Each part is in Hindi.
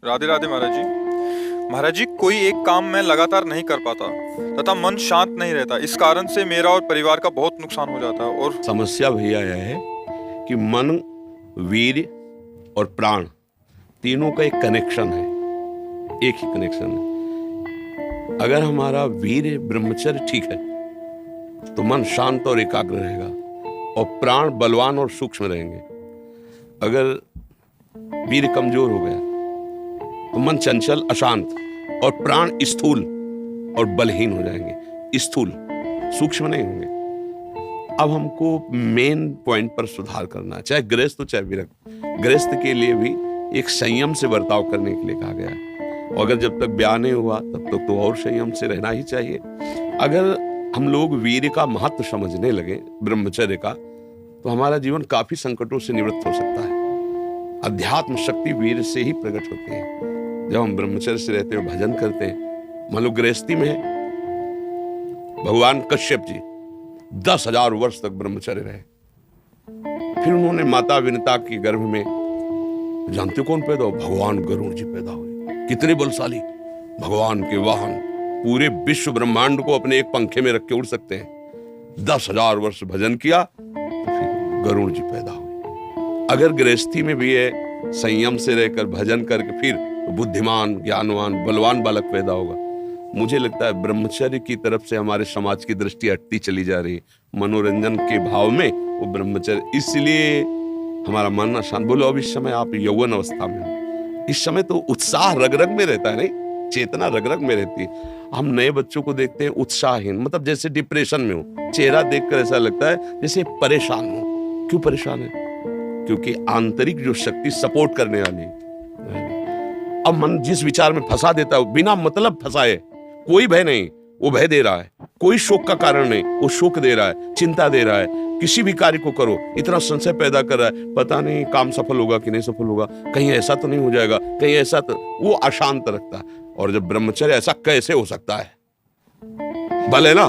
राधे राधे महाराज जी। महाराज जी, कोई एक काम मैं लगातार नहीं कर पाता तथा मन शांत नहीं रहता। इस कारण से मेरा और परिवार का बहुत नुकसान हो जाता है। और समस्या भैया यह है कि मन, वीर्य और प्राण तीनों का एक कनेक्शन है, एक ही कनेक्शन है। अगर हमारा वीर्य ब्रह्मचर्य ठीक है तो मन शांत और एकाग्र रहेगा और प्राण बलवान और सूक्ष्म रहेंगे। अगर वीर्य कमजोर हो गया तो मन चंचल, अशांत और प्राण स्थूल और बलहीन हो जाएंगे, स्थूल, सूक्ष्म नहीं होंगे। अब हमको मेन पॉइंट पर सुधार करना है, चाहे गृहस्थ हो चाहे विरक्त। गृहस्थ के लिए भी एक संयम से बर्ताव करने के लिए कहा गया है, और अगर जब तक ब्याह नहीं हुआ तब तक तो और संयम से रहना ही चाहिए। अगर हम लोग वीर्य का महत्व समझने लगे, ब्रह्मचर्य का, तो हमारा जीवन काफी संकटों से निवृत्त हो सकता है। अध्यात्म शक्ति वीर्य से ही प्रकट होती है। जब हम ब्रह्मचर्य से रहते हैं, भजन करते हैं, मान लो गृहस्थी में है, भगवान कश्यप जी 10,000 वर्ष तक ब्रह्मचर्य रहे। फिर उन्होंने माता विनता की गर्भ में, जानते कौन पैदा हो? भगवान गरुड़ जी पैदा हुए। कितने बलशाली, भगवान के वाहन, पूरे विश्व ब्रह्मांड को अपने एक पंखे में रख के उड़ सकते हैं। 10,000 वर्ष भजन किया तो फिर गरुड़ जी पैदा हुए। अगर गृहस्थी में भी है, संयम से रहकर भजन करके फिर तो बुद्धिमान, ज्ञानवान, बलवान बालक पैदा होगा। मुझे लगता है ब्रह्मचर्य की तरफ से हमारे समाज की दृष्टि हटती चली जा रही है। मनोरंजन के भाव में वो ब्रह्मचर्य, इसलिए हमारा मन अशांत। बोलो, अब इस समय आप यौवन अवस्था में हो, इस समय तो उत्साह रग रग में रहता है, नहीं, चेतना रग रग में रहती है। हम नए बच्चों को देखते हैं उत्साहहीन, मतलब जैसे डिप्रेशन में हो, चेहरा देखकर ऐसा लगता है जैसे परेशान हो। क्यों परेशान है? क्योंकि आंतरिक जो शक्ति सपोर्ट करने वाली है, अब मन जिस विचार में फंसा देता है, बिना मतलब फंसाए, कोई भय नहीं, वो भय दे रहा है। कोई शोक का कारण नहीं, वो शोक दे रहा है, चिंता दे रहा है। किसी भी कार्य को करो, इतना संशय पैदा कर रहा है, पता नहीं काम सफल होगा कि नहीं सफल होगा, कहीं ऐसा तो नहीं हो जाएगा, कहीं ऐसा तो, वो अशांत रखता है। और जब ब्रह्मचर्य, ऐसा कैसे हो सकता है? बल है ना,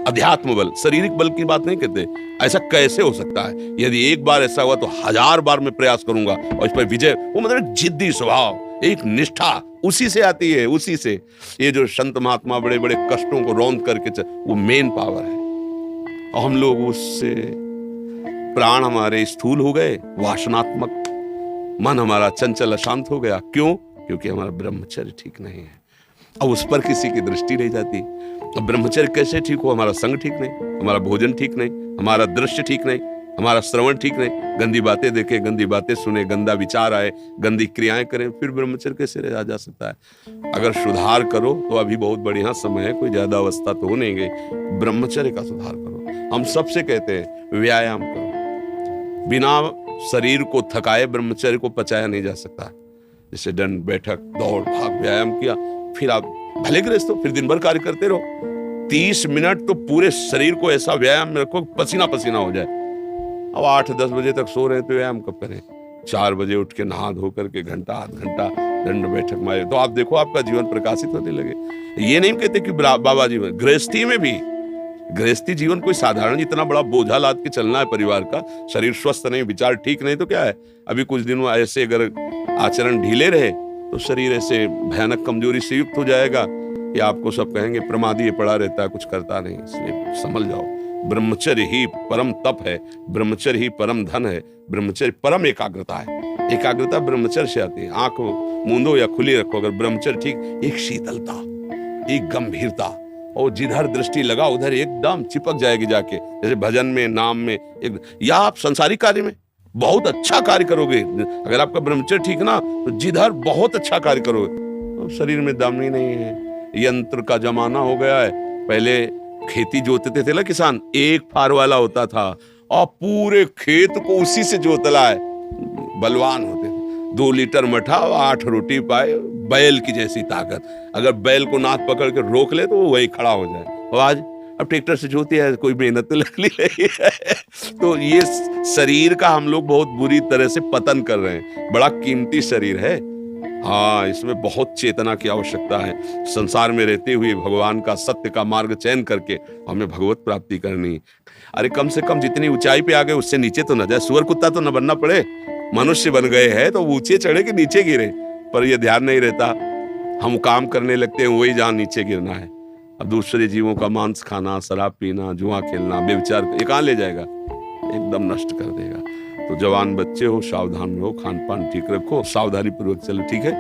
अध्यात्म बल, शारीरिक बल की बात नहीं कहते, ऐसा कैसे हो सकता है? यदि एक बार ऐसा हुआ तो 1000 बार मैं प्रयास करूंगा और इस पर विजय। वो मतलब जिद्दी स्वभाव, एक निष्ठा, उसी से आती है, उसी से। ये जो संत महात्मा बड़े बड़े कष्टों को रौंद करके वो मेन पावर है। और हम लोग उससे, प्राण हमारे स्थूल हो गए, वासनात्मक, मन हमारा चंचल अशांत हो गया। क्यों? क्योंकि हमारा ब्रह्मचर्य ठीक नहीं है। अब उस पर किसी की दृष्टि नहीं जाती। अब ब्रह्मचर्य कैसे ठीक हो? हमारा संग ठीक नहीं, हमारा भोजन ठीक नहीं, हमारा दृश्य ठीक नहीं, हमारा श्रवण ठीक नहीं, गंदी बातें देखे, गंदी बातें सुने, गंदा विचार आए, गंदी क्रियाएं करें, फिर ब्रह्मचर्य कैसे रहा जा सकता है? अगर सुधार करो तो अभी बहुत बढ़िया समय है, कोई ज्यादा अवस्था तो हो नहीं गई। ब्रह्मचर्य का सुधार करो। हम सबसे कहते हैं व्यायाम करो। बिना शरीर को थकाए ब्रह्मचर्य को पचाया नहीं जा सकता। जैसे दंड बैठक, दौड़ भाग, व्यायाम किया, फिर आप भले गृहस्थ हो, फिर दिन भर कार्य करते रहो। 30 मिनट तो पूरे शरीर को ऐसा व्यायाम में रखो, पसीना पसीना हो जाए। अब 8-10 बजे तक सो रहे हैं तो व्यायाम कब करें? 4 बजे उठ के नहा धो करके घंटा आध घंटा दंड बैठक मारे तो आप देखो आपका जीवन प्रकाशित होने लगे। ये नहीं कहते कि बाबा जीवन, गृहस्थी में भी, गृहस्थी जीवन कोई साधारण इतना बड़ा बोझा लाद के चलना है परिवार का। शरीर स्वस्थ नहीं, विचार ठीक नहीं तो क्या है? अभी कुछ दिनों ऐसे अगर आचरण ढीले रहे तो शरीर ऐसे भयानक कमजोरी से युक्त हो जाएगा कि आपको सब कहेंगे प्रमादी पड़ा रहता है, कुछ करता नहीं। इसलिए समझ जाओ, ब्रह्मचर्य ही परम तप है, ब्रह्मचर्य ही परम धन है, ब्रह्मचर्य परम एकाग्रता है। एकाग्रता ब्रह्मचर्य से आती है। आंख मूंदो या खुली रखो, अगर ब्रह्मचर्य ठीक, एक शीतलता, एक गंभीरता, और जिधर दृष्टि लगा उधर एकदम चिपक जाएगी जाके। जैसे भजन में, नाम में, एक, या आप संसारिक कार्य में बहुत अच्छा कार्य करोगे। अगर आपका ब्रह्मचर्य ठीक ना तो जिधर बहुत अच्छा कार्य करोगे। तो शरीर में दम ही नहीं है, यंत्र का जमाना हो गया है। पहले खेती जोतते थे ना किसान, एक फार वाला होता था और पूरे खेत को उसी से जोतला है, बलवान होते थे। 2 लीटर मठा और 8 रोटी पाए, बैल की जैसी ताकत। अगर बैल को नाक पकड़ के रोक ले तो वो वही खड़ा हो जाए। और आज अब ट्रैक्टर से जोती है, कोई मेहनत तो लग रही है। तो ये शरीर का हम लोग बहुत बुरी तरह से पतन कर रहे हैं। बड़ा कीमती शरीर है, हाँ, इसमें बहुत चेतना की आवश्यकता है। संसार में रहते हुए भगवान का, सत्य का मार्ग चयन करके हमें भगवत प्राप्ति करनी। अरे कम से कम जितनी ऊंचाई पे आ गए उससे नीचे तो न जाए। सुअर कुत्ता तो न बनना पड़े। मनुष्य बन गए हैं तो ऊंचे चढ़े कि नीचे गिरे। पर ये ध्यान नहीं रहता, हम काम करने लगते हैं वही जहाँ नीचे गिरना है। अब दूसरे जीवों का मांस खाना, शराब पीना, जुआ खेलना, बेविचार, ये कहाँ ले जाएगा? एकदम नष्ट कर देगा। तो जवान बच्चे हो, सावधान रहो, खान पान ठीक रखो, सावधानी पूर्वक चलो, ठीक है।